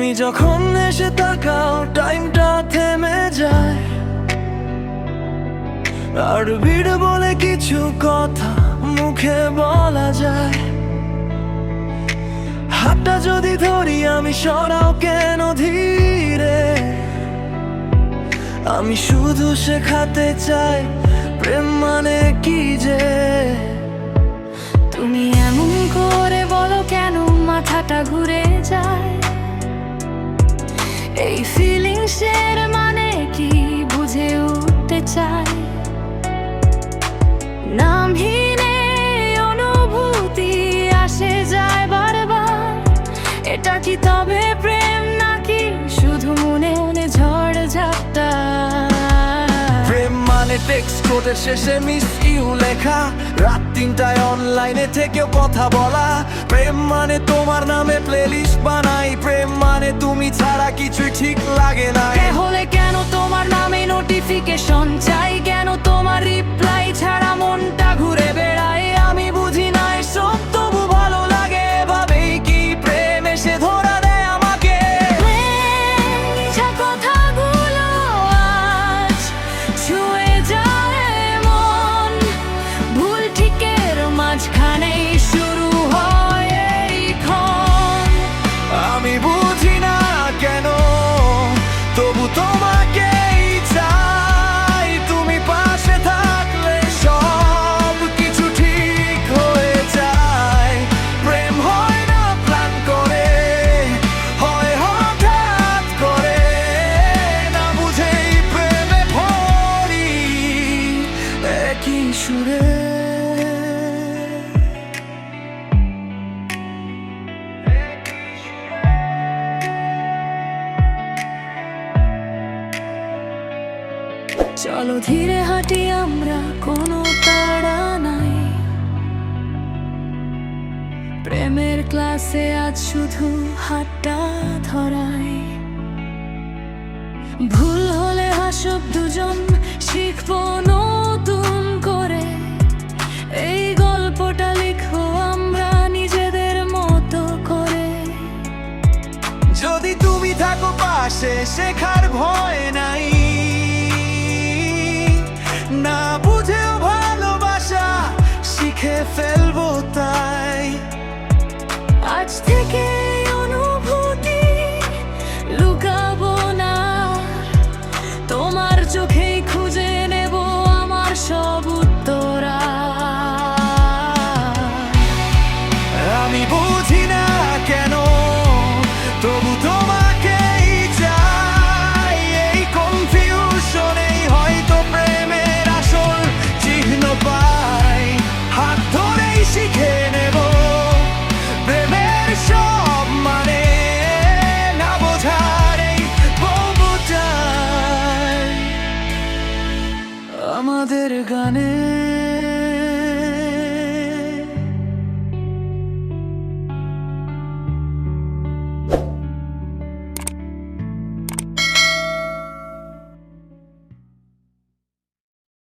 তুমি যখন এসে তাকাও টাইমটা থেমে যায়, আর ভিড় বলে কিছু কথা মুখে বলা যায়। হাতটা যদি ধরি আমি সরাও কেন ধীরে, আমি শুধু শেখাতে চাই প্রেম মানে কি যে। তুমি এমন করে বলো কেন মাথাটা ঘুরে যায়, এই ফিলিংসের মানে কি বুঝে উঠতে চাই। নামহীন অনুভূতি আসে যায় বারবার, এটা কি তবে প্রেম নাকি শুধু মনে মনে ঝড় ঝাপটা। প্রেম মানে টেক্সট কোডের শেষে মিস ইউ লেখা, রাত 3টায় অনলাইনে থেকেও কথা বলা। প্রেম মানে তোমার নামে প্লেলিস্ট বানাই, প্রেম মানে তুমি ছাড়া কিছুই ঠিক লাগে না। হলে কেন তোমার নামে নোটিফিকেশন চাই, কেন তোমার রিপ্লাই ছাড়া মনটা ঘুরে বেড়ায়। আমি বুঝি না এসব তবু ভালো লাগে, এভাবেই কি প্রেম এসে ধরা দেয় আমাকে। মিছা কথাগুলো আজ ছুঁয়ে যায় মন, ভুল ঠিকের মাঝখানেই শুরু হয় এই ক্ষণ। আমি বুঝি না কেন তবু তোমাকেই চাই, তুমি পাশে থাকলে সব কিছু ঠিক হয়ে যায়। প্রেম হয় না প্ল্যান করে, হয় হঠাৎ করে, না বুঝেই প্রেমে পড়ি একই সুরে। চলো ধীরে হাঁটি আমরা, কোনো তাড়া নাই। প্রেমের ক্লাসে আজ শুধু হাতটা ধরাই। ভুল হলে হাসব দুজন, শিখবো নতুন করে। এই গল্পটা লিখবো আমরা নিজেদের মতো করে। যদি তুমি থাকো পাশে শেখার ভয় নাই,